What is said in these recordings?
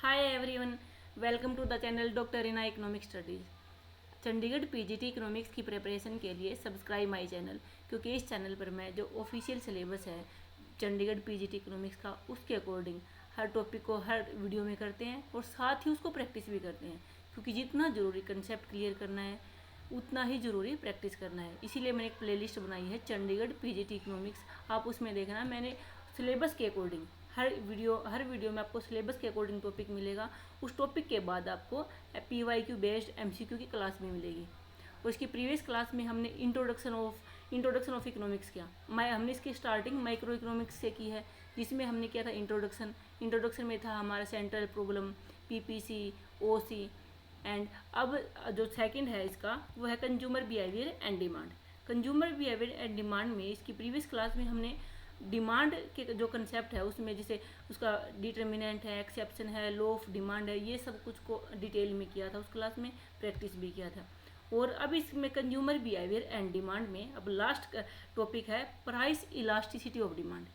Hi everyone, welcome to the channel doctor Reena economic studies. Chandigarh PGT economics की preparation के लिए subscribe my channel, क्योंकि इस चैनल पर मैं जो ऑफिशियल सिलेबस है चंडीगढ़ पीजीटी इकोनॉमिक्स का, उसके अकॉर्डिंग हर टॉपिक को हर वीडियो में करते हैं और साथ ही उसको प्रैक्टिस भी करते हैं, क्योंकि जितना ज़रूरी कंसेप्ट क्लियर करना है उतना ही ज़रूरी प्रैक्टिस करना है। इसीलिए मैंने एक प्लेलिस्ट बनाई है चंडीगढ़ पीजीटी इकोनॉमिक्स, आप उसमें देखना। मैंने सिलेबस के अकॉर्डिंग हर वीडियो में आपको सिलेबस के अकॉर्डिंग टॉपिक मिलेगा। उस टॉपिक के बाद आपको PYQ बेस्ड MCQ की क्लास भी मिलेगी। और इसकी प्रीवियस क्लास में हमने इंट्रोडक्शन ऑफ इकोनॉमिक्स किया। हमने इसकी स्टार्टिंग माइक्रो इकोनॉमिक्स से की है, जिसमें हमने किया था इंट्रोडक्शन में था हमारा central problem, PPC, OC and अब जो सेकंड है इसका वो है consumer behaviour and demand. Consumer behaviour and demand में इसकी प्रीवियस क्लास में हमने डिमांड के जो कंसेप्ट है उसमें जैसे उसका डिटर्मिनेंट है, एक्सेप्शन है, लॉ ऑफ डिमांड है, ये सब कुछ को डिटेल में किया था, उस क्लास में प्रैक्टिस भी किया था। और अब इसमें कंज्यूमर बिहेवियर एंड डिमांड में अब लास्ट टॉपिक है प्राइस इलास्टिसिटी ऑफ डिमांड।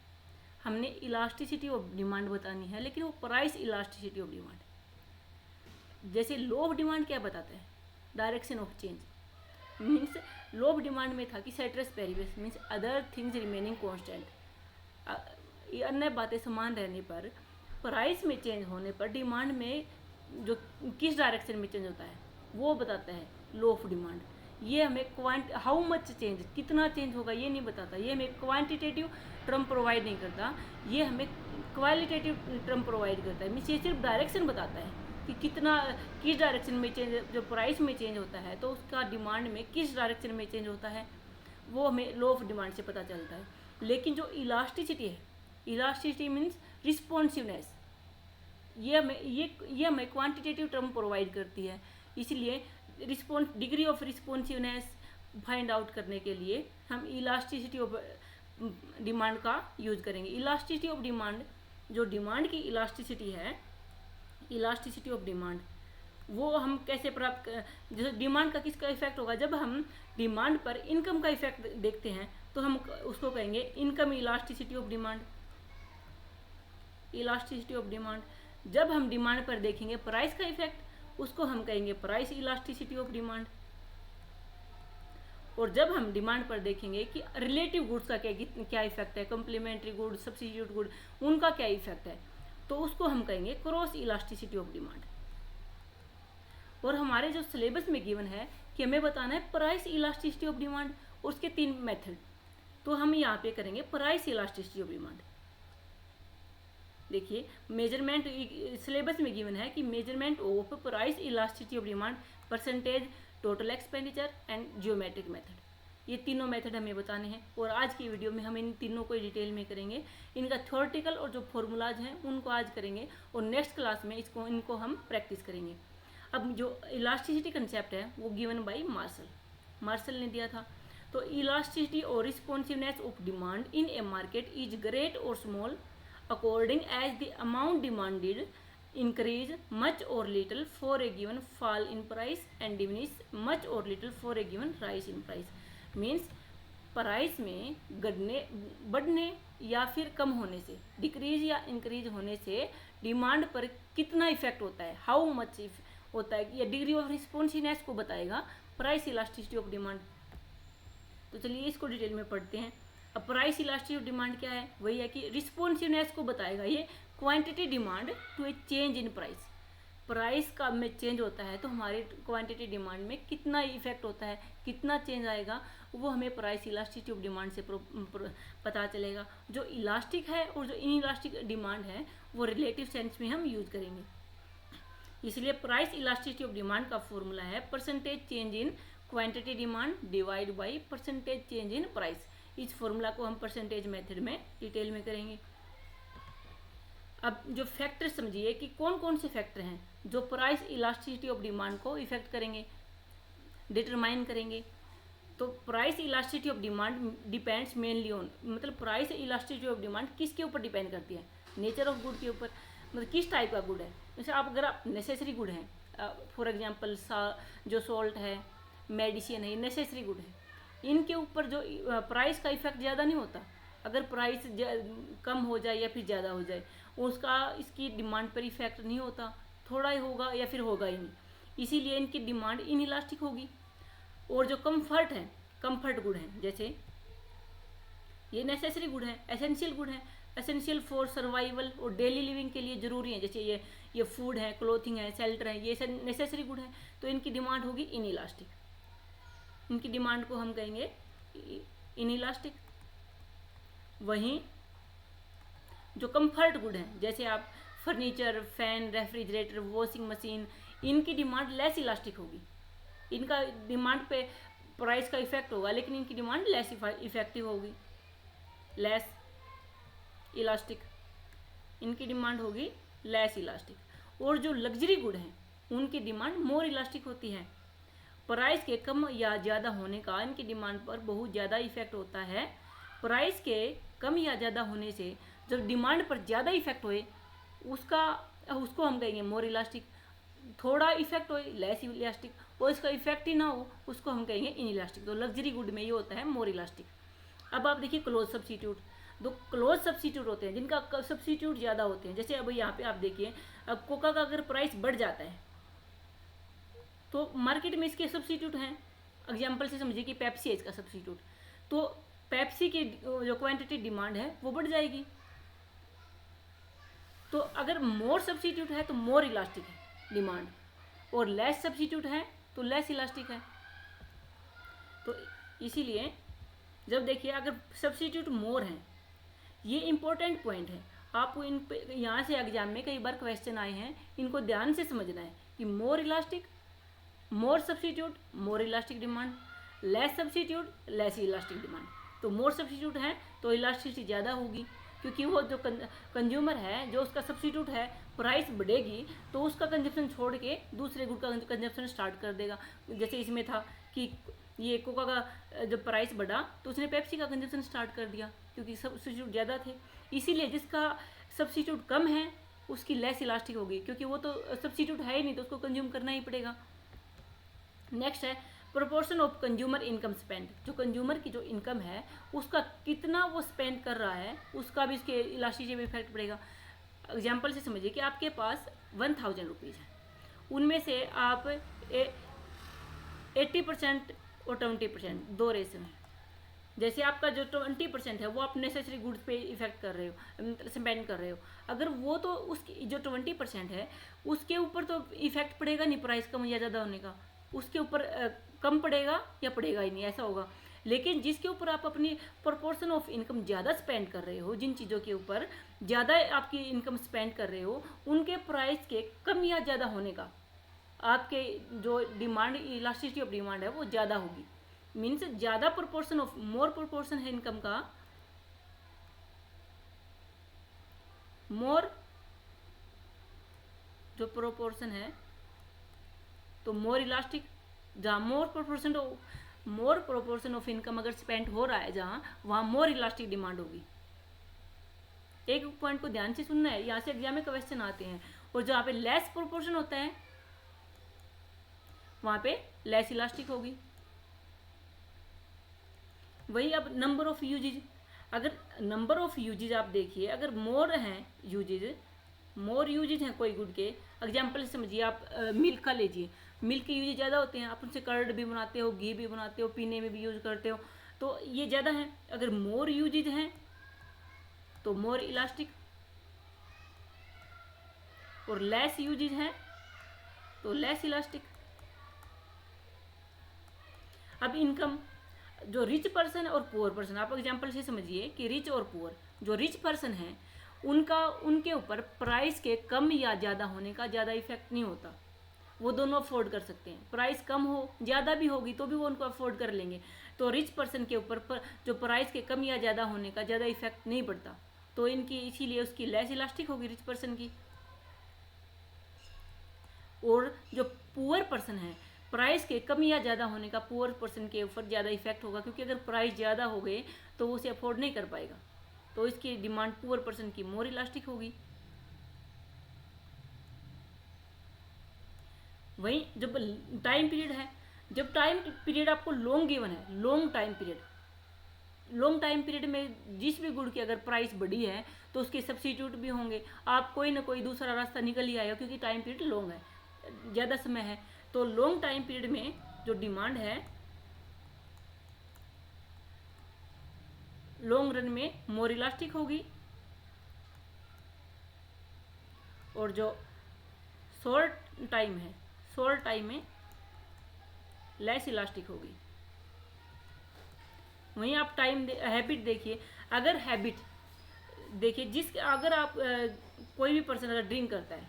हमने इलास्टिसिटी ऑफ डिमांड बतानी है, लेकिन वो प्राइस इलास्टिसिटी ऑफ डिमांड। जैसे लॉ ऑफ डिमांड क्या बताता है? Direction of change. Means law of demand में था कि ceteris paribus means other things remaining constant, अन्य बातें समान रहने पर प्राइस में चेंज होने पर डिमांड में जो किस डायरेक्शन में चेंज होता है वो बताता है लॉ ऑफ डिमांड। ये हमें हाउ मच चेंज, कितना चेंज होगा ये नहीं बताता। ये हमें क्वांटिटेटिव टर्म प्रोवाइड नहीं करता, ये हमें क्वालिटेटिव टर्म प्रोवाइड करता है। मीन्स ये सिर्फ डायरेक्शन बताता है कि किस डायरेक्शन में चेंज, जो प्राइस में चेंज होता है तो उसका डिमांड में किस डायरेक्शन में चेंज होता है वो हमें लॉ ऑफ डिमांड से पता चलता है। लेकिन जो इलास्टिसिटी है, इलास्टिसिटी मीन्स रिस्पॉन्सिवनेस, ये हमें क्वांटिटेटिव टर्म प्रोवाइड करती है। इसलिए degree of responsiveness find out करने के लिए हम इलास्टिसिटी ऑफ डिमांड का यूज करेंगे। इलास्टिसिटी ऑफ डिमांड, जो डिमांड की इलास्टिसिटी है, इलास्टिसिटी ऑफ डिमांड वो हम कैसे प्राप्त जैसे डिमांड का किसका इफेक्ट होगा? जब हम डिमांड पर इनकम का इफेक्ट देखते हैं तो हम उसको कहेंगे income elasticity of demand. Elasticity of demand. जब हम डिमांड पर देखेंगे प्राइस का इफेक्ट, उसको हम कहेंगे प्राइस इलास्टिसिटी ऑफ डिमांड। और जब हम डिमांड पर देखेंगे कि रिलेटिव गुड्स का क्या इफेक्ट है, कम्प्लीमेंट्री गुड, सब्स्टिट्यूट गुड, उनका क्या इफेक्ट है, तो उसको हम कहेंगे क्रॉस इलास्टिसिटी ऑफ डिमांड। और हमारे जो सिलेबस में गिवन है कि हमें बताना है प्राइस इलास्टिसिटी ऑफ डिमांड, उसके 3 मेथड, तो हम यहाँ पे करेंगे प्राइस इलास्टिसिटी ऑफ डिमांड। देखिए मेजरमेंट सिलेबस में गिवन है कि measurement of price elasticity of demand, percentage, total expenditure and geometric method, ये तीनों मेथड हमें बताने हैं। और आज की वीडियो में हम इन तीनों को डिटेल में करेंगे। इनका थ्योरेटिकल और जो फॉर्मूलाज हैं उनको आज करेंगे और नेक्स्ट क्लास में इनको हम प्रैक्टिस करेंगे। अब जो इलास्टिसिटी कंसेप्ट है वो गिवन बाय मार्शल ने दिया था। तो इलास्टिसिटी और responsiveness of demand in a market is great और small according as the amount demanded increase much or little for a given fall in price and diminish much or little for a given rise in price। Means price में बढ़ने या फिर कम होने से, decrease या increase होने से demand पर कितना इफेक्ट होता है, हाउ मच होता है, या डिग्री ऑफ रिस्पॉन्सिवनेस को बताएगा प्राइस इलास्टिसिटी ऑफ डिमांड। तो चलिए इसको डिटेल में पढ़ते हैं। अब प्राइस इलास्टिसिटी ऑफ डिमांड क्या है? वही है कि रिस्पॉन्सिवनेस को बताएगा ये quantity demand to a change in price. Price का में चेंज होता है तो हमारे क्वांटिटी डिमांड में कितना इफेक्ट होता है, कितना चेंज आएगा, वो हमें प्राइस इलास्टिसिटी ऑफ डिमांड से पता चलेगा। जो इलास्टिक है और जो इनइलास्टिक डिमांड है वो रिलेटिव सेंस में हम यूज करेंगे। इसलिए प्राइस इलास्टिसिटी ऑफ डिमांड का फॉर्मूला है percentage change in quantity demand divide by percentage change in price. इस फॉर्मूला को हम परसेंटेज मेथड में डिटेल में करेंगे। अब जो फैक्टर समझिए कि कौन कौन से फैक्टर हैं जो प्राइस इलास्टिसिटी ऑफ डिमांड को इफेक्ट करेंगे, डिटरमाइन करेंगे। तो price elasticity of demand depends mainly on, मतलब प्राइस इलास्टिसिटी ऑफ डिमांड किसके ऊपर डिपेंड करती है? नेचर ऑफ गुड के ऊपर, मतलब किस टाइप का गुड है। जैसे अगर आप नेसेसरी गुड हैं, फॉर एग्जांपल जो सॉल्ट है, मेडिसिन है, ये नेसेसरी गुड है, इनके ऊपर जो प्राइस का इफेक्ट ज़्यादा नहीं होता। अगर प्राइस कम हो जाए या फिर ज़्यादा हो जाए, उसका इसकी डिमांड पर इफेक्ट नहीं होता, थोड़ा ही होगा या फिर होगा ही नहीं, इसीलिए इनकी डिमांड इनइलास्टिक होगी। और जो कंफर्ट है, कंफर्ट गुड है, जैसे ये नेसेसरी गुड है, एसेंशियल गुड है, एसेंशियल फॉर सर्वाइवल और डेली लिविंग के लिए ज़रूरी है, जैसे ये फूड है, क्लोथिंग है, शेल्टर है, ये नेसेसरी गुड है, तो इनकी डिमांड होगी इनइलास्टिक। इनकी डिमांड को हम कहेंगे इनइलास्टिक। वहीं जो कंफर्ट गुड है, जैसे आप furniture, fan, refrigerator, washing machine, इनकी डिमांड लेस इलास्टिक होगी। इनका डिमांड पे प्राइस का इफेक्ट होगा, लेकिन इनकी डिमांड लेस इफेक्टिव होगी, लेस इलास्टिक। इनकी डिमांड होगी लेस इलास्टिक। और जो लग्जरी गुड हैं उनकी डिमांड मोर इलास्टिक होती है। प्राइस के कम या ज़्यादा होने का इनकी डिमांड पर बहुत ज़्यादा इफेक्ट होता है। प्राइस के कम या ज़्यादा होने से जब डिमांड पर ज़्यादा इफेक्ट होए उसको हम कहेंगे मोर इलास्टिक। थोड़ा इफेक्ट हो लेस इलास्टिक, और इसका इफेक्ट ही ना हो उसको हम कहेंगे इन इलास्टिक। तो लग्जरी गुड में ये होता है मोर इलास्टिक। अब आप देखिए क्लोज सब्स्टिट्यूट। दो क्लोज सब्स्टिट्यूट होते हैं जिनका सब्स्टिट्यूट ज़्यादा होते हैं, जैसे अब यहाँ पे आप देखिए, अब कोका का अगर प्राइस बढ़ जाता है तो मार्केट में इसके सब्स्टिट्यूट हैं। एग्जाम्पल से समझिए कि पेप्सी है इसका सब्स्टिट्यूट, तो पेप्सी की जो क्वांटिटी डिमांड है वो बढ़ जाएगी। तो अगर मोर सब्स्टिट्यूट है तो मोर इलास्टिक है डिमांड, और लेस सब्स्टिट्यूट है तो लेस इलास्टिक है। तो इसीलिए जब देखिए अगर सब्स्टिट्यूट मोर है, ये इंपॉर्टेंट पॉइंट है, आपको इन पे यहाँ से एग्जाम में कई बार क्वेश्चन आए हैं, इनको ध्यान से समझना है कि more elastic, more substitute more elastic demand, less substitute less elastic demand. तो मोर सब्स्टिट्यूट है तो इलास्टिसिटी ज़्यादा होगी, क्योंकि वो जो कंज्यूमर है, जो उसका सब्स्टिट्यूट है, प्राइस बढ़ेगी तो उसका कंजप्शन छोड़ के दूसरे गुड का कंजप्शन स्टार्ट कर देगा। जैसे इसमें था कि ये कोका का जब प्राइस बढ़ा तो उसने पेप्सी का कंजप्शन स्टार्ट कर दिया, क्योंकि सब्स्टिट्यूट ज़्यादा थे। इसीलिए जिसका सब्स्टिट्यूट कम है उसकी लेस इलास्टिक होगी, क्योंकि वो तो सब्स्टिट्यूट है ही नहीं तो उसको कंज्यूम करना ही पड़ेगा। नेक्स्ट है proportion of consumer income spend. जो कंज्यूमर की जो इनकम है उसका कितना वो स्पेंड कर रहा है, उसका भी इसके इलास्टिसिटी में इफेक्ट पड़ेगा। एग्जाम्पल से समझिए कि आपके पास 1000 रुपीज़ है, उनमें से आप 80% और 20% दो रेशो हैं। जैसे आपका जो 20% है वो आप नेसेसरी गुड्स पे इफेक्ट कर रहे हो, स्पेंड कर रहे हो, अगर वो तो उसकी जो 20% है उसके ऊपर तो इफेक्ट पड़ेगा नहीं प्राइस कम या ज़्यादा होने का, उसके ऊपर कम पड़ेगा या पड़ेगा ही नहीं, ऐसा होगा। लेकिन जिसके ऊपर आप अपनी प्रोपोर्शन ऑफ इनकम ज़्यादा स्पेंड कर रहे हो, जिन चीज़ों के ऊपर ज़्यादा आपकी इनकम स्पेंड कर रहे हो, उनके प्राइस के कम या ज़्यादा होने का आपके जो डिमांड, इलास्टिसिटी ऑफ डिमांड है वो ज़्यादा होगी। मीन्स ज़्यादा प्रोपोर्शन ऑफ, मोर प्रोपोर्शन है इनकम का, मोर जो प्रोपोर्शन है तो मोर इलास्टिक। जहाँ मोर प्रोपोर्शन ऑफ इनकम अगर स्पेंड हो रहा है जहाँ, वहाँ मोर इलास्टिक डिमांड होगी। एक पॉइंट को ध्यान से सुनना है, यहाँ से एग्जाम में क्वेश्चन आते हैं। और जहाँ पे लेस प्रोपोर्शन होता है वहाँ पे लेस इलास्टिक होगी। वही अब नंबर ऑफ यूजेज, अगर नंबर ऑफ यूजेज आप देखिए, अगर मोर हैं यूजेज, मोर यूजेज हैं कोई गुड के, एग्जाम्पल समझिए आप मिल्क का लीजिए, मिल्क के यूजेज ज़्यादा होते हैं, आप उनसे कर्ड भी बनाते हो, घी भी बनाते हो, पीने में भी यूज करते हो, तो ये ज़्यादा हैं। अगर मोर यूजेज हैं तो मोर इलास्टिक, और लेस यूजेज हैं तो लेस इलास्टिक। अब इनकम, जो रिच पर्सन और पुअर पर्सन, आप एग्जाम्पल से समझिए कि रिच और पुअर, जो रिच पर्सन है उनके ऊपर प्राइस के कम या ज़्यादा होने का ज़्यादा इफेक्ट नहीं होता, वो दोनों अफोर्ड कर सकते हैं। प्राइस कम हो ज़्यादा भी होगी तो भी वो उनको अफोर्ड कर लेंगे। तो रिच पर्सन के ऊपर जो प्राइस के कम या ज़्यादा होने का ज़्यादा इफेक्ट नहीं पड़ता, तो इनकी इसीलिए उसकी लेस इलास्टिक होगी रिच पर्सन की। और जो पुअर पर्सन है, प्राइस के कम या ज़्यादा होने का पुअर पर्सन के ऊपर ज़्यादा इफेक्ट होगा, क्योंकि अगर प्राइस ज़्यादा हो गए तो वो उसे अफोर्ड नहीं कर पाएगा, तो इसकी डिमांड पुअर पर्सन की मोर इलास्टिक होगी। वहीं जब टाइम पीरियड है, जब टाइम पीरियड आपको लॉन्ग गिवन है, long time period, long time period में जिस भी गुड की अगर प्राइस बढ़ी है तो उसके सब्स्टिट्यूट भी होंगे, आप कोई ना कोई दूसरा रास्ता निकल ही आएगा, क्योंकि टाइम पीरियड लॉन्ग है, ज़्यादा समय है। तो लॉन्ग टाइम पीरियड में जो डिमांड है लॉन्ग रन में मोर इलास्टिक होगी, और जो शॉर्ट टाइम है, शॉर्ट टाइम में लेस इलास्टिक होगी। वहीं आप टाइम हैबिट देखिए, अगर हैबिट देखिए अगर आप कोई भी पर्सन अगर ड्रिंक करता है,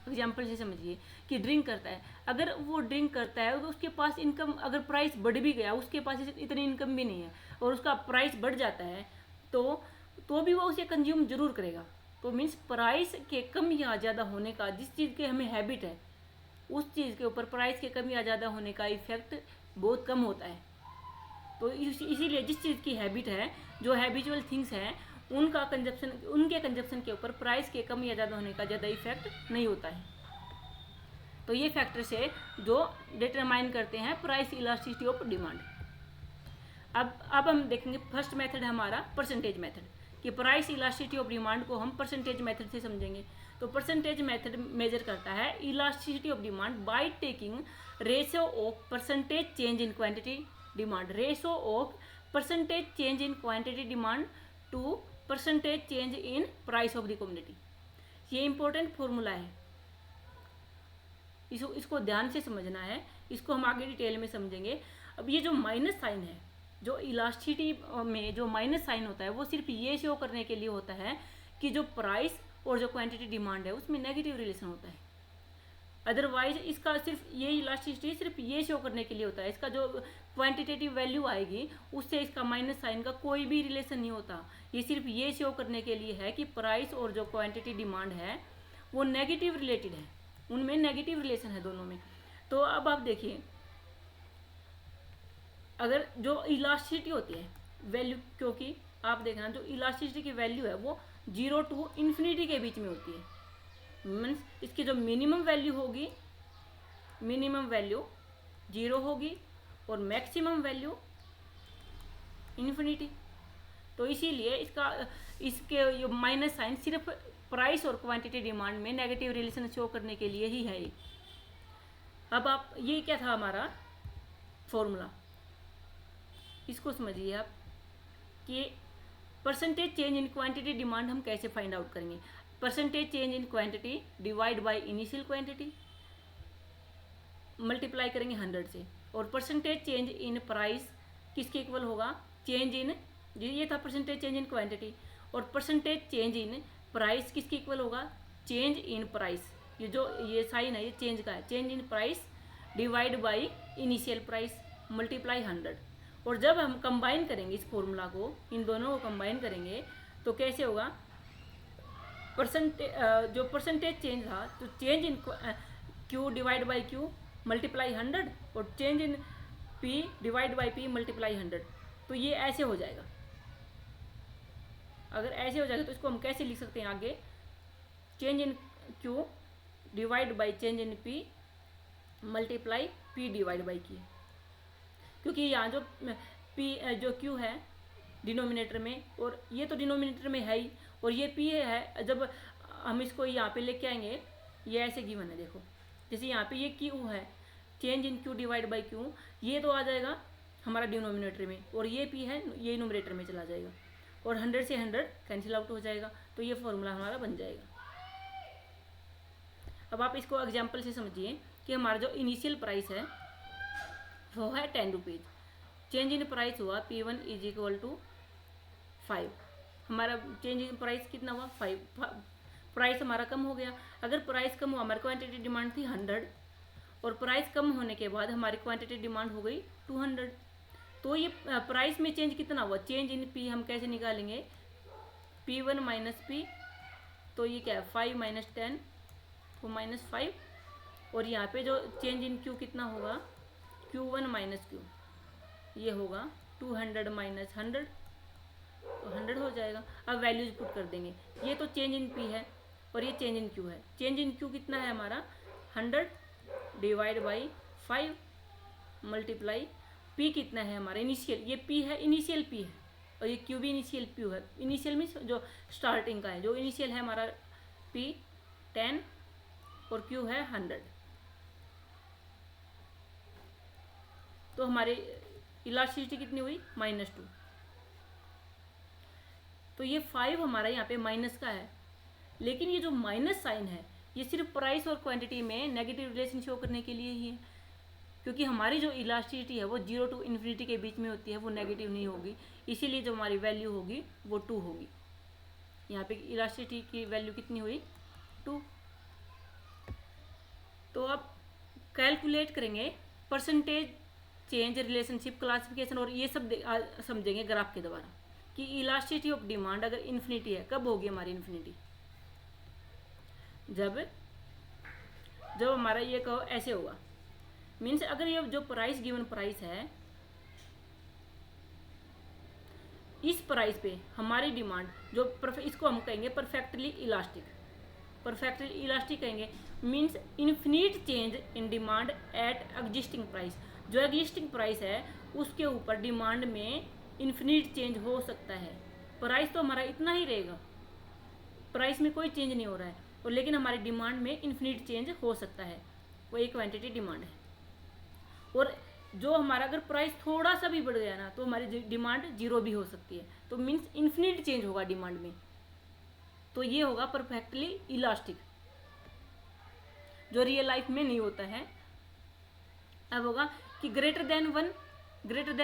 एग्जाम्पल से समझिए कि ड्रिंक करता है, अगर वो ड्रिंक करता है तो उसके पास इनकम, अगर प्राइस बढ़ भी गया, उसके पास इतनी इनकम भी नहीं है और उसका प्राइस बढ़ जाता है तो भी वो उसे कंज्यूम जरूर करेगा। तो मीन्स प्राइस के कम या ज़्यादा होने का, जिस चीज़ के हमें हैबिट है उस चीज़ के ऊपर प्राइस के कम या ज़्यादा होने का इफेक्ट बहुत कम होता है। तो इसीलिए जिस चीज़ की हैबिट है, जो हैबिचुअल थिंग्स हैं, उनके कंजप्शन के ऊपर प्राइस के कम या ज़्यादा होने का ज़्यादा इफेक्ट नहीं होता है। तो ये फैक्टर्स है जो डिटरमाइन करते हैं प्राइस इलास्टिसिटी ऑफ डिमांड। अब हम देखेंगे फर्स्ट मेथड है हमारा परसेंटेज मेथड, कि प्राइस इलास्टिसिटी ऑफ डिमांड को हम परसेंटेज मेथड से समझेंगे। तो परसेंटेज मेथड मेजर करता है elasticity of demand by taking ratio of percentage change in quantity demand, ratio of percentage change in quantity demand to percentage change in price of the commodity. ये important formula है, इसको ध्यान से समझना है, इसको हम आगे डिटेल में समझेंगे। अब ये जो माइनस साइन है, जो इलास्टिसिटी में जो माइनस साइन होता है, वो सिर्फ ये शो करने के लिए होता है कि जो प्राइस और जो क्वांटिटी डिमांड है उसमें नेगेटिव रिलेशन होता है। अदरवाइज इसका सिर्फ ये इलास्टिसिटी सिर्फ ये शो करने के लिए होता है, इसका जो क्वांटिटेटिव वैल्यू आएगी उससे इसका माइनस साइन का कोई भी रिलेशन नहीं होता। ये सिर्फ ये शो करने के लिए है कि प्राइस और जो क्वांटिटी डिमांड है वो नेगेटिव रिलेटेड है, उनमें नेगेटिव रिलेशन है दोनों में। तो अब आप देखिए, अगर जो इलास्टिसिटी होती है वैल्यू, क्योंकि आप देखना जो इलास्टिसिटी की वैल्यू है वो 0 टू इन्फिनिटी के बीच में होती है, मीन्स इसकी जो मिनिमम वैल्यू होगी, मिनिमम वैल्यू 0 होगी और मैक्सिमम वैल्यू इन्फिनिटी। तो इसीलिए इसके माइनस साइन सिर्फ प्राइस और क्वांटिटी डिमांड में नेगेटिव रिलेशन शो करने के लिए ही है। अब आप ये क्या था हमारा फॉर्मूला, इसको समझिए आप कि percentage change in quantity demand हम कैसे फाइंड आउट करेंगे। Percentage change in quantity divide by initial quantity, multiply करेंगे 100 से, और परसेंटेज चेंज इन प्राइस किसके इक्वल होगा, चेंज इन, ये था परसेंटेज चेंज इन क्वांटिटी, और परसेंटेज चेंज इन प्राइस किसके इक्वल होगा, चेंज इन प्राइस, ये साइन है ये चेंज का है, change in price divide by initial price multiply 100। और जब हम कंबाइन करेंगे इस फॉर्मूला को, इन दोनों को कंबाइन करेंगे तो कैसे होगा, जो परसेंटेज चेंज था तो change in Q divide by Q multiply 100 और change in P divide by P multiply 100। तो ये ऐसे हो जाएगा। अगर ऐसे हो जाएगा तो इसको हम कैसे लिख सकते हैं आगे, change in Q divide by change in P multiply P divide by Q, क्योंकि यहाँ जो पी जो क्यू है डिनोमिनेटर में, और ये तो डिनोमिनेटर में है ही, और ये पी है, जब हम इसको यहाँ पे लेके आएंगे ये ऐसे गिवन है, देखो जैसे यहाँ पे ये क्यू है, change in Q divide by Q, ये तो आ जाएगा हमारा डिनोमिनेटर में, और ये पी है ये न्यूमरेटर में चला जाएगा, और 100 से 100 कैंसिल आउट हो जाएगा, तो ये फॉर्मूला हमारा बन जाएगा। अब आप इसको एग्जाम्पल से समझिए कि हमारा जो इनिशियल प्राइस है वो है 10 रुपीज़, चेंज इन प्राइस हुआ P1 इज इक्वल टू 5, हमारा चेंज इन प्राइस कितना हुआ 5, प्राइस हमारा कम हो गया। अगर प्राइस कम हुआ, हमारी क्वांटिटी डिमांड थी 100 और प्राइस कम होने के बाद हमारी क्वांटिटी डिमांड हो गई 200, तो ये प्राइस में चेंज कितना हुआ, चेंज इन पी हम कैसे निकालेंगे, P1 माइनस पी, तो ये क्या है 5 माइनस 10 तो -5, और यहाँ पे जो चेंज इन क्यू कितना होगा Q1 माइनस क्यू, ये होगा 200 माइनस 100 तो 100 हो जाएगा। अब वैल्यूज पुट कर देंगे, ये तो चेंज इन पी है और ये चेंज इन क्यू है, चेंज इन क्यू कितना है हमारा 100 डिवाइड बाई 5 मल्टीप्लाई पी कितना है हमारा इनिशियल, ये पी है इनिशियल पी है, और ये क्यू भी इनिशियल P है। इनिशियल मीन्स जो स्टार्टिंग का है, जो इनिशियल है हमारा P 10 और Q है 100। तो हमारी इलास्टिसिटी कितनी हुई -2। तो ये 5 हमारा यहाँ पे माइनस का है, लेकिन ये जो माइनस साइन है ये सिर्फ प्राइस और क्वांटिटी में नेगेटिव रिलेशन शो करने के लिए ही है, क्योंकि हमारी जो इलास्टिसिटी है वो 0 to इन्फिनिटी के बीच में होती है, वो नेगेटिव नहीं होगी, इसीलिए जो हमारी वैल्यू होगी वो 2 होगी। यहाँ पे इलास्टिसिटी की वैल्यू कितनी हुई 2। तो अब कैलकुलेट करेंगे परसेंटेज चेंज, रिलेशनशिप, क्लासिफिकेशन और ये सब समझेंगे ग्राफ के द्वारा कि इलास्टिसिटी ऑफ डिमांड अगर इन्फिनिटी है, कब होगी हमारी इन्फिनिटी? जब हमारा ये कहो ऐसे होगा, मीन्स अगर ये जो प्राइस गिवन प्राइस है, इस प्राइस पे हमारी डिमांड जो इसको हम कहेंगे परफेक्टली इलास्टिक। परफेक्टली इलास्टिक कहेंगे means infinite change in demand eight existing price. जो एग्जिस्टिंग प्राइस है उसके ऊपर डिमांड में इन्फिनिट चेंज हो सकता है। प्राइस तो हमारा इतना ही रहेगा, प्राइस में कोई चेंज नहीं हो रहा है, और लेकिन हमारी डिमांड में इन्फिनिट चेंज हो सकता है, वो एक क्वांटिटी डिमांड है। और जो हमारा अगर प्राइस थोड़ा सा भी बढ़ गया ना तो हमारी डिमांड 0 भी हो सकती है, तो मीन्स इन्फिनिट चेंज होगा डिमांड में। तो ये होगा परफेक्टली इलास्टिक, जो रियल लाइफ में नहीं होता है। अब होगा कि ग्रेटर देन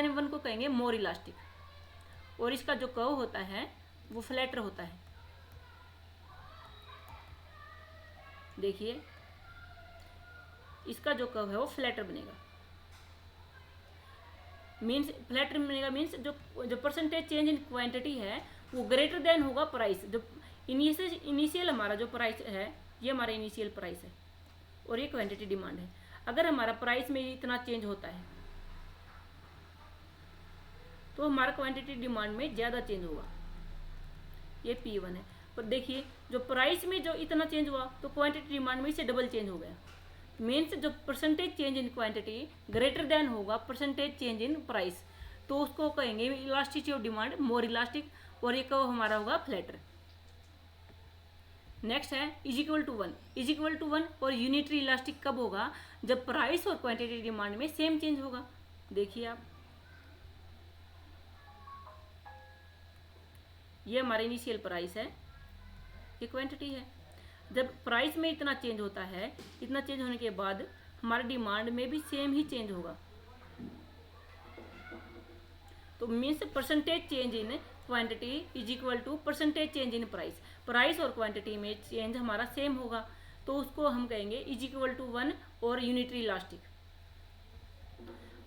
वन को कहेंगे मोर इलास्टिक, और इसका जो कर्व होता है वो फ्लैटर होता है। देखिए इसका जो कर्व है वो फ्लैटर बनेगा, मीन्स फ्लैटर बनेगा मीन्स जो परसेंटेज चेंज इन क्वांटिटी है वो ग्रेटर देन होगा प्राइस। जो इनिशियल हमारा जो प्राइस है, ये हमारा इनिशियल प्राइस है और ये क्वांटिटी डिमांड है। अगर हमारा प्राइस में इतना चेंज होता है तो हमारा क्वांटिटी डिमांड में ज़्यादा चेंज होगा, ये P1 है। पर देखिए जो प्राइस में जो इतना चेंज हुआ तो क्वांटिटी डिमांड में से डबल चेंज हो गया, मीन्स जो percentage change in quantity greater than होगा परसेंटेज चेंज इन प्राइस, तो उसको कहेंगे elasticity of demand more elastic, और ये कब हमारा होगा फ्लैटर। नेक्स्ट है इज इक्वल टू वन और यूनिटरी इलास्टिक कब होगा? जब प्राइस और क्वांटिटी डिमांड में सेम चेंज होगा। देखिए आप, ये हमारा इनिशियल प्राइस है, ये क्वांटिटी है। जब प्राइस में इतना चेंज होता है, इतना चेंज होने के बाद हमारे डिमांड में भी सेम ही चेंज होगा, तो means percentage change in quantity is equal to percentage change in price. Price और क्वांटिटी में चेंज हमारा सेम होगा, तो उसको हम कहेंगे इज इक्वल टू 1 और यूनिटरी इलास्टिक।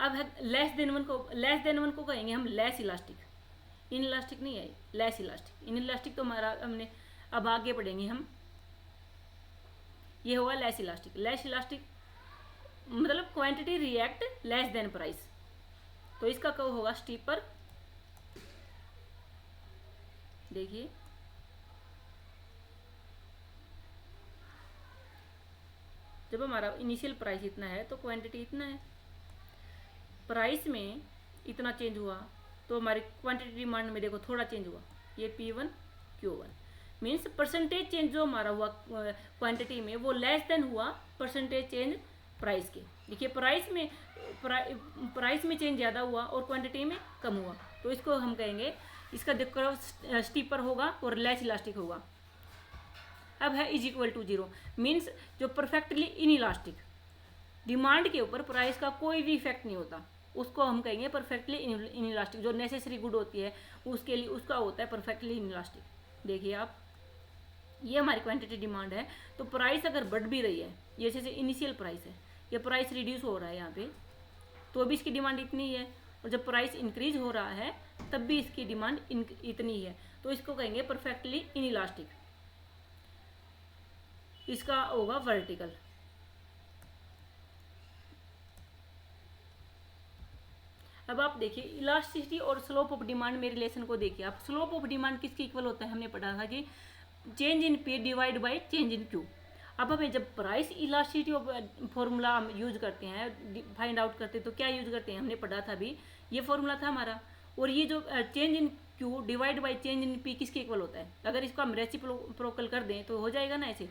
अब है लेस देन वन को कहेंगे हम लेस इलास्टिक। इन इलास्टिक नहीं है, लेस इलास्टिक। इन इलास्टिक तो हमारा हमने अब आगे पढ़ेंगे हम। ये होगा लेस इलास्टिक। लेस इलास्टिक मतलब quantity react less than price, तो इसका कब होगा? स्टीपर। देखिए जब हमारा इनिशियल प्राइस इतना है तो क्वांटिटी इतना है, प्राइस में इतना चेंज हुआ तो हमारी क्वांटिटी डिमांड में देखो थोड़ा चेंज हुआ, ये P1 Q1 means percentage change जो हमारा हुआ क्वांटिटी में वो लेस देन हुआ परसेंटेज चेंज प्राइस के। देखिए प्राइस में चेंज ज़्यादा हुआ और क्वांटिटी में कम हुआ, तो इसको हम कहेंगे इसका कर्व स्टीपर होगा और लेस इलास्टिक होगा। अब है इज इक्वल टू 0 मीन्स जो परफेक्टली इन इलास्टिक, डिमांड के ऊपर प्राइस का कोई भी इफेक्ट नहीं होता, उसको हम कहेंगे परफेक्टली इन इलास्टिक। जो नेसेसरी गुड होती है उसके लिए उसका होता है परफेक्टली इन इलास्टिक। देखिए आप, ये हमारी क्वांटिटी डिमांड है, तो प्राइस अगर बढ़ भी रही है, ये जैसे इनिशियल प्राइस है, ये प्राइस रिड्यूस हो रहा है यहाँ पे, तो भी इसकी डिमांड इतनी है, और जब प्राइस इंक्रीज हो रहा है तब भी इसकी डिमांड इतनी है, तो इसको कहेंगे परफेक्टली इन इलास्टिक। इसका होगा वर्टिकल। अब आप देखिए इलास्टिसिटी और स्लोप ऑफ डिमांड में रिलेशन को देखिए आप। स्लोप ऑफ डिमांड किसके इक्वल होता है? हमने पढ़ा था कि change in P divide by change in Q। अब हमें जब प्राइस इलास्टिसिटी ऑफ फॉर्मूला हम यूज करते हैं, फाइंड आउट करते हैं, तो क्या यूज करते हैं? हमने पढ़ा था अभी, ये फॉर्मूला था हमारा। और ये जो change in Q divide by change in P किसके इक्वल होता है? अगर इसको हम रेसिप्रोकल कर दें तो हो जाएगा ना ऐसे,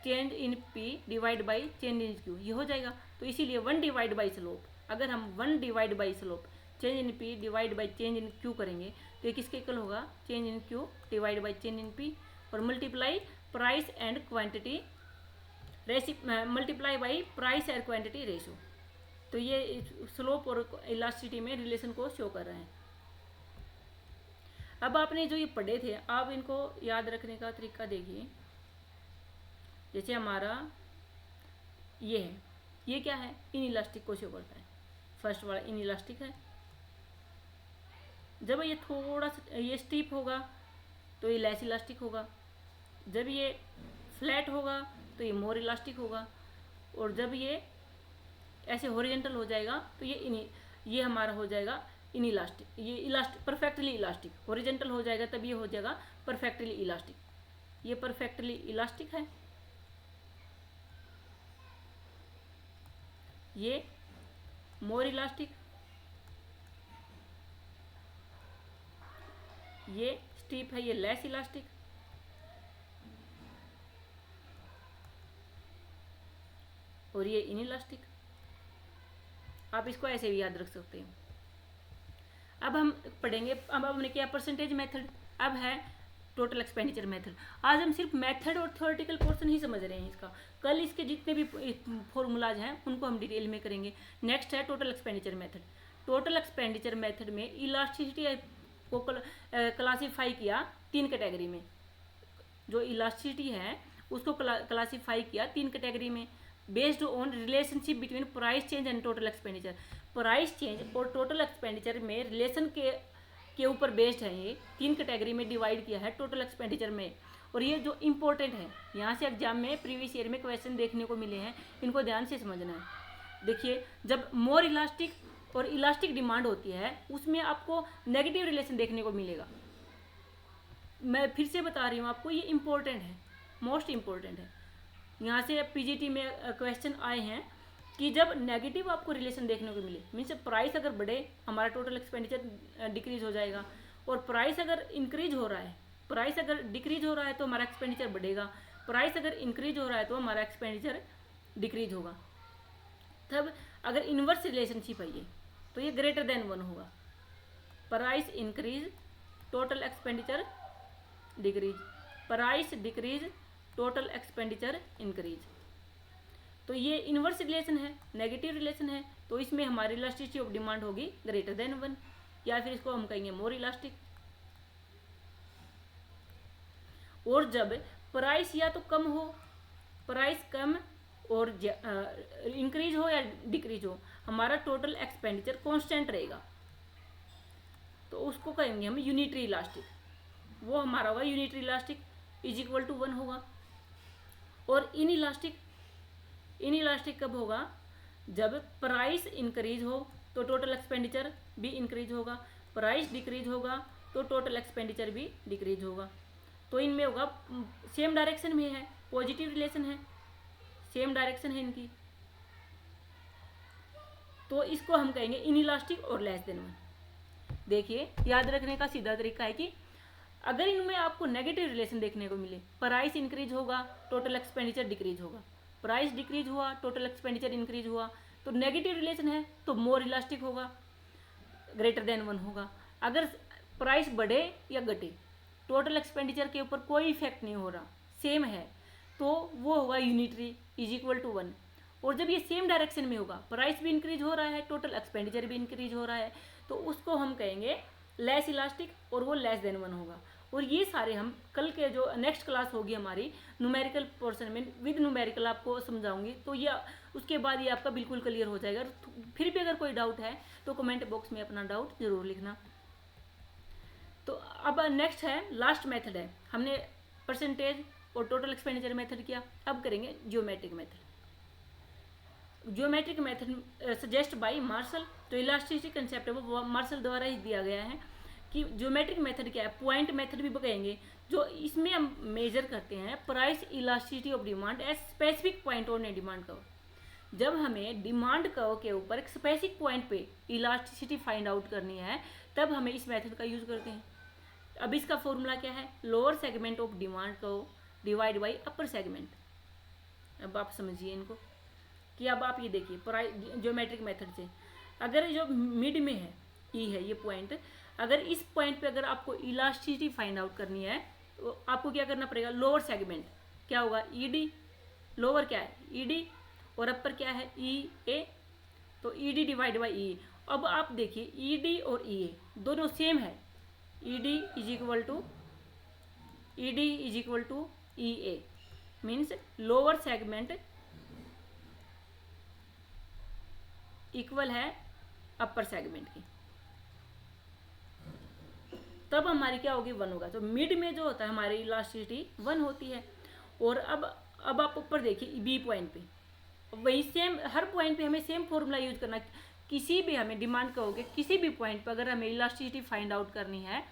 change in P divide by change in Q, ये हो जाएगा। तो इसीलिए 1 डिवाइड बाई स्लोप, अगर हम 1 divide by slope change in P divide by change in Q करेंगे तो ये किसके इक्वल होगा? Change in Q divide by change in P, और multiply price and quantity multiply by price and quantity ratio. तो ये स्लोप और elasticity में रिलेशन को शो कर रहे हैं। अब आपने जो ये पढ़े थे, आप इनको याद रखने का तरीका देखिए। जैसे हमारा ये है, ये क्या है? इन इलास्टिक को शो करता है। फर्स्ट वाला इन इलास्टिक है। जब ये थोड़ा सा ये स्टीप होगा तो ये लेस इलास्टिक होगा, जब ये फ्लैट होगा तो ये मोर इलास्टिक होगा, और जब ये ऐसे हॉरिजॉन्टल हो जाएगा तो ये हमारा हो जाएगा इन इलास्टिक, ये इलास्टिक परफेक्टली इलास्टिक। हॉरिजॉन्टल हो जाएगा तब ये हो जाएगा परफेक्टली इलास्टिक। ये परफेक्टली इलास्टिक है, ये मोर इलास्टिक, ये स्टीप है, ये लेस इलास्टिक, और ये इन इलास्टिक। आप इसको ऐसे भी याद रख सकते हैं। अब हम पढ़ेंगे, अब हमने किया परसेंटेज मेथड, अब है टोटल एक्सपेंडिचर मेथड। आज हम सिर्फ मेथड और थ्योरेटिकल पोर्शन ही समझ रहे हैं इसका। कल इसके जितने भी फॉर्मूलाज हैं उनको हम डिटेल में करेंगे। नेक्स्ट है total expenditure method. Total expenditure method में इलास्टिसिटी को क्लासीफाई किया 3 कैटेगरी में। जो इलास्टिसिटी है उसको क्लासीफाई किया 3 कैटेगरी में, based on relationship between price change and total expenditure. Price change और टोटल एक्सपेंडिचर में रिलेशन के ऊपर बेस्ड है। ये 3 कैटेगरी में डिवाइड किया है टोटल एक्सपेंडिचर में। और ये जो इम्पोर्टेंट है, यहाँ से एग्जाम में प्रीवियस ईयर में क्वेश्चन देखने को मिले हैं, इनको ध्यान से समझना है। देखिए, जब मोर इलास्टिक और इलास्टिक डिमांड होती है उसमें आपको नेगेटिव रिलेशन देखने को मिलेगा। मैं फिर से बता रही हूँ आपको, ये इम्पोर्टेंट है, मोस्ट इम्पोर्टेंट है। यहाँ से पीजीटी में क्वेश्चन आए हैं कि जब नेगेटिव आपको रिलेशन देखने को मिले, मीन्स प्राइस अगर बढ़े हमारा टोटल एक्सपेंडिचर डिक्रीज हो जाएगा, और प्राइस अगर इंक्रीज हो रहा है, प्राइस अगर डिक्रीज हो रहा है तो हमारा एक्सपेंडिचर बढ़ेगा, प्राइस अगर इंक्रीज हो रहा है तो हमारा एक्सपेंडिचर डिक्रीज होगा। तब अगर इन्वर्स रिलेशनशिप है ये, तो ये ग्रेटर देन 1 होगा। Price increase total expenditure decrease, price decrease total expenditure increase. तो ये इन्वर्स रिलेशन है, नेगेटिव रिलेशन है, तो इसमें हमारी इलास्टिसिटी ऑफ डिमांड होगी ग्रेटर देन 1, या फिर इसको हम कहेंगे मोर इलास्टिक। और जब प्राइस या तो कम हो, प्राइस कम और इंक्रीज हो या डिक्रीज हो, हमारा टोटल एक्सपेंडिचर कांस्टेंट रहेगा, तो उसको कहेंगे हम यूनिटरी इलास्टिक। वो हमारा होगा unitary elastic is equal to 1 होगा। और इन इलास्टिक कब होगा? जब प्राइस इंक्रीज हो तो टोटल एक्सपेंडिचर भी इंक्रीज होगा, प्राइस डिक्रीज होगा तो टोटल एक्सपेंडिचर भी डिक्रीज होगा। तो इनमें होगा सेम डायरेक्शन में है, पॉजिटिव रिलेशन है, सेम डायरेक्शन है इनकी, तो इसको हम कहेंगे इन इलास्टिक और लेस देन 1। देखिए, याद रखने का सीधा तरीका है कि अगर इनमें आपको नेगेटिव रिलेशन देखने को मिले, प्राइस इंक्रीज होगा टोटल एक्सपेंडिचर डिक्रीज होगा, प्राइस डिक्रीज हुआ टोटल एक्सपेंडिचर इंक्रीज हुआ, तो नेगेटिव रिलेशन है तो मोर इलास्टिक होगा, ग्रेटर देन 1 होगा। अगर प्राइस बढ़े या घटे, टोटल एक्सपेंडिचर के ऊपर कोई इफेक्ट नहीं हो रहा, सेम है, तो वो होगा यूनिटरी इज इक्वल टू 1। और जब ये सेम डायरेक्शन में होगा, प्राइस भी इंक्रीज हो रहा है, टोटल एक्सपेंडिचर भी इंक्रीज हो रहा है, तो उसको हम कहेंगे लेस इलास्टिक, और वो लेस देन 1 होगा। और ये सारे हम कल के जो नेक्स्ट क्लास होगी हमारी न्यूमेरिकल पोर्शन में विद न्यूमेरिकल आपको समझाऊंगी, तो ये उसके बाद ये आपका बिल्कुल क्लियर हो जाएगा। फिर भी अगर कोई डाउट है तो कमेंट बॉक्स में अपना डाउट जरूर लिखना। तो अब नेक्स्ट है लास्ट मेथड है, हमने परसेंटेज और टोटल एक्सपेंडिचर मेथड किया, अब करेंगे geometric method. Geometric method suggest by Marshall, तो इलास्टिसिटी कंसेप्ट है वो मार्शल द्वारा ही दिया गया है। कि ज्योमेट्रिक मेथड क्या है, पॉइंट मेथड भी कहेंगे, जो इसमें हम मेजर करते हैं price elasticity of demand at specific point on A demand curve. जब हमें डिमांड कर्व के ऊपर एक स्पेसिफिक पॉइंट पे इलास्टिसिटी फाइंड आउट करनी है, तब हमें इस मेथड का यूज करते हैं। अब इसका फॉर्मूला क्या है, lower segment of demand curve divide by upper segment. अब आप समझिए इनको कि अब आप ये देखिए ज्योमेट्रिक मेथड से, अगर जो मिड में है ई है ये पॉइंट, अगर इस पॉइंट पे अगर आपको इलास्टिसिटी फाइंड आउट करनी है तो आपको क्या करना पड़ेगा, लोअर सेगमेंट क्या होगा ई डी, लोअर क्या है ई डी और अपर क्या है ई ए, तो E D divide by E. अब आप देखिए ई डी और ई ए दोनों सेम है, E D is equal to E A, means lower segment equal है अपर सेगमेंट की, तब हमारी क्या होगी 1 होगा। तो मिड में जो होता है हमारी इलास्टिसिटी 1 होती है। और अब आप ऊपर देखिए बी पॉइंट पे, वही सेम हर पॉइंट पे हमें सेम फॉर्मूला यूज करना है। किसी भी हमें डिमांड कहोगे किसी भी पॉइंट पर अगर हमें इलास्टिसिटी फाइंड आउट करनी है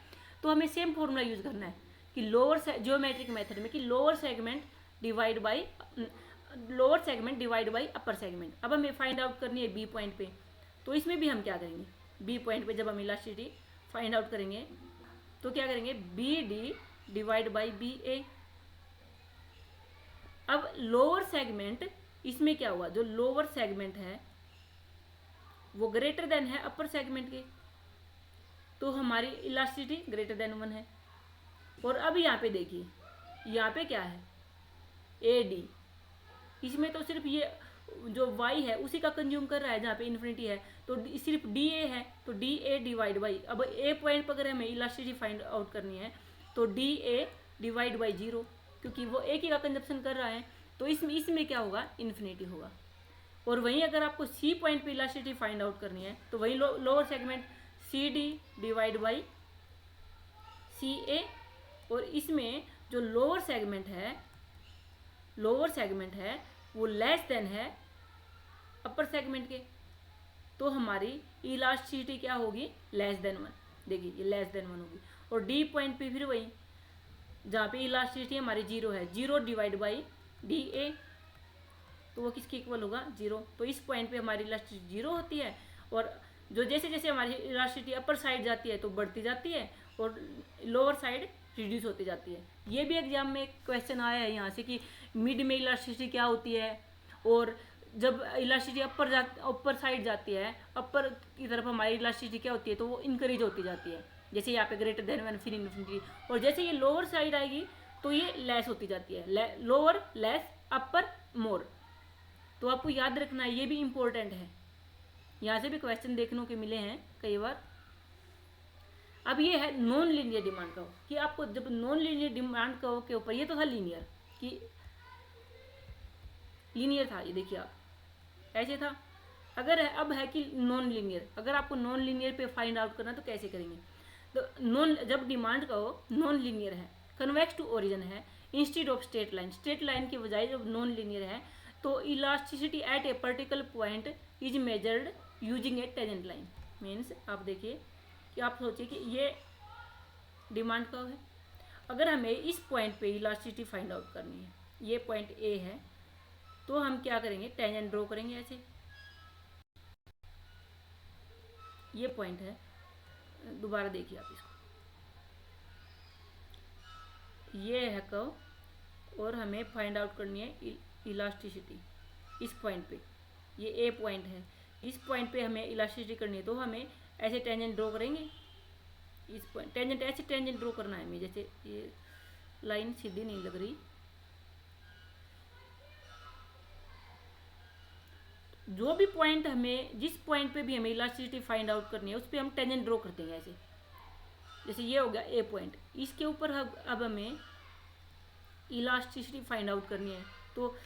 तो हमें सेम फॉर्मूला यूज करना है कि लोअर ज्योमेट्रिक मेथड में कि lower segment divide by upper segment. अब हमें फाइंड आउट करनी है बी पॉइंट पे, तो इसमें भी हम क्या करेंगे, बी पॉइंट पे जब हम इलास्टिसिटी फाइंड आउट करेंगे तो क्या करेंगे, B D divide by B A. अब लोअर सेगमेंट इसमें क्या हुआ, जो लोअर सेगमेंट है वो ग्रेटर देन है अपर सेगमेंट के, तो हमारी इलास्टिसिटी ग्रेटर देन 1 है। और अब यहाँ पे देखिए, यहाँ पे क्या है ए डी, इसमें तो सिर्फ ये जो y है उसी का कंज्यूम कर रहा है जहाँ पे इन्फिनिटी है, तो सिर्फ डी ए है, तो डी ए डिवाइड बाई, अब ए पॉइंट पर अगर हमें इलास्टिसिटी फाइंड आउट करनी है तो डी ए डिवाइड बाई 0, क्योंकि वो एक ही का कंजप्शन कर रहा है, तो इसमें क्या होगा, इन्फिनिटी होगा। और वहीं अगर आपको सी पॉइंट पे इलास्टिसिटी फाइंड आउट करनी है तो वहीं lower segment C D divide by C A, और इसमें जो लोअर सेगमेंट है वो लेस देन है अपर सेगमेंट के, तो हमारी इलास्टिसिटी क्या होगी, लेस देन 1। देखिए ये लेस देन 1 होगी। और डी पॉइंट पे फिर वही जहाँ पे इलास्टिसिटी हमारी 0 है, 0 डिवाइड बाई डी ए, तो वो किसके इक्वल होगा, 0। तो इस पॉइंट पे हमारी इलास्टिसिटी 0 होती है, और जो जैसे जैसे हमारी इलास्टिसिटी अपर साइड जाती है तो बढ़ती जाती है और लोअर साइड रिड्यूस होती जाती है। ये भी एग्जाम में एक क्वेश्चन आया है यहाँ से कि मिड में इलास्टिसिटी क्या होती है, और जब इलास्टिसिटी अपर साइड जाती है, अपर की तरफ हमारी इलास्टिसिटी क्या होती है, तो वो इंक्रीज होती जाती है, जैसे यहाँ पे ग्रेटर देन 1 फिर इन्फिनिटी, और जैसे ये लोअर साइड आएगी तो ये लेस होती जाती है, लोअर लेस अपर मोर। तो आपको याद रखना है, ये भी इम्पोर्टेंट है, यहाँ से भी क्वेश्चन देखने को मिले हैं कई बार। अब ये है नॉन लीनियर डिमांड कर्व, कि आपको जब नॉन लीनियर डिमांड कर्व के ऊपर, ये तो था लीनियर था, ये देखिए आप ऐसे था, अगर है अब है कि नॉन लीनियर, अगर आपको नॉन लीनियर पे फाइंड आउट करना तो कैसे करेंगे, तो जब डिमांड कर्व नॉन लीनियर है, कन्वेक्स टू ओरिजिन है, इंस्टेड ऑफ स्ट्रेट लाइन के बजाय जब नॉन लीनियर है तो elasticity at a particular point is measured using a tangent line. Means आप देखिए कि आप सोचिए कि ये डिमांड कर्व है, अगर हमें इस पॉइंट पे इलास्टिसिटी फाइंड आउट करनी है, ये पॉइंट ए है, तो हम क्या करेंगे, टेंजेंट ड्रॉ करेंगे ऐसे, ये पॉइंट है, दोबारा देखिए आप इसको, ये है कर्व और हमें फाइंड आउट करनी है इलास्टिसिटी इस पॉइंट पे, ये ए पॉइंट है, इस पॉइंट पे हमें इलास्टिसिटी करनी है, तो हमें ऐसे टेंजेंट ड्रॉ करेंगे, इस पॉइंट टेंजेंट ऐसे टेंजेंट ड्रॉ करना है हमें, जैसे ये लाइन सीधी नहीं लग रही, जो भी पॉइंट हमें, जिस पॉइंट पे भी हमें इलास्टिसिटी फाइंड आउट करनी है उस पर हम टेंजेंट ड्रॉ कर देंगे ऐसे, जैसे ये हो गया ए पॉइंट, इसके ऊपर अब हमें इलास्टिसिटी फाइंड आउट करनी है, तो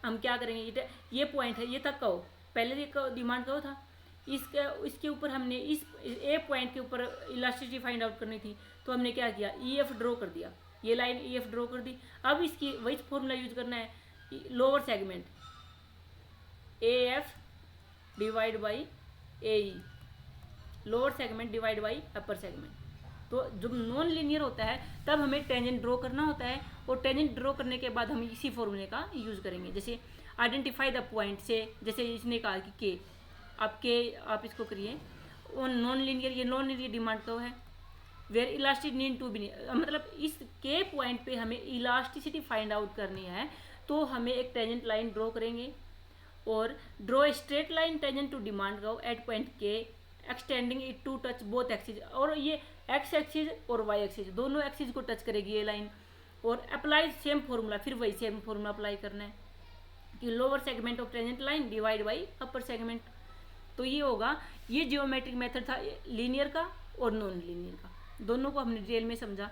हम क्या करेंगे, ये पॉइंट है, ये था कर्व, पहले ये डिमांड कर्व था, इसके ऊपर हमने इस ए पॉइंट के ऊपर इलास्टिसिटी फाइंड आउट करनी थी, तो हमने क्या किया, ई एफ ड्रॉ कर दिया, ये लाइन ई एफ ड्रॉ कर दी। अब इसकी वही फॉर्मूला यूज करना है, lower segment A F divide by A E, lower segment divide by upper segment, तो जब नॉन लीनियर होता है तब हमें टेंजेंट ड्रॉ करना होता है, और टेंजेंट ड्रॉ करने के बाद हम इसी फॉर्मूले का यूज़ करेंगे। जैसे आइडेंटिफाई द पॉइंट से, जैसे इसने कहा कि के आप इसको करिए नॉन लीनियर, ये नॉन लीनियर डिमांड कब है, where elasticity need to be, मतलब इस के पॉइंट पे हमें इलास्टिसिटी फाइंड आउट करनी है, तो हमें एक टेंजेंट लाइन ड्रॉ करेंगे और draw straight line tangent to demand curve at point K extending it to touch both axis, और ये एक्स एक्सिस और वाई एक्सिस दोनों एक्सिस को टच करेगी ये लाइन, और अप्लाई सेम फॉर्मूला, फिर वही सेम फॉर्मूला अप्लाई करना है कि lower segment of tangent line divide by upper segment. तो ये होगा, ये जियोमेट्रिक मेथड था लीनियर का और नॉन लीनियर का, दोनों को हमने डिटेल में समझा।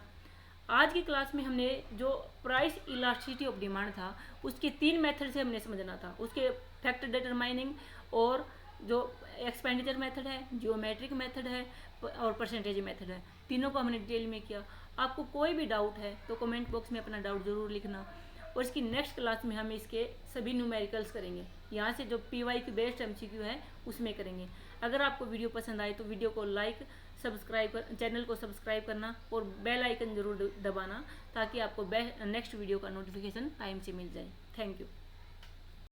आज की क्लास में हमने जो प्राइस इलास्टिसिटी ऑफ डिमांड था उसके 3 मेथड से हमने समझना था, उसके फैक्टर डिटरमाइनिंग, और जो एक्सपेंडिचर मेथड है, जियोमेट्रिक मेथड है और परसेंटेज मेथड है, तीनों को हमने डिटेल में किया। आपको कोई भी डाउट है तो कमेंट बॉक्स में अपना डाउट ज़रूर लिखना, और इसकी नेक्स्ट क्लास में हम इसके सभी न्यूमेरिकल्स करेंगे, यहाँ से जो PY की बेस्ड MCQ है उसमें करेंगे। अगर आपको वीडियो पसंद आए तो वीडियो को लाइक, चैनल को सब्सक्राइब करना और बेल आइकन जरूर दबाना, ताकि आपको नेक्स्ट वीडियो का नोटिफिकेशन टाइम से मिल जाए। Thank you.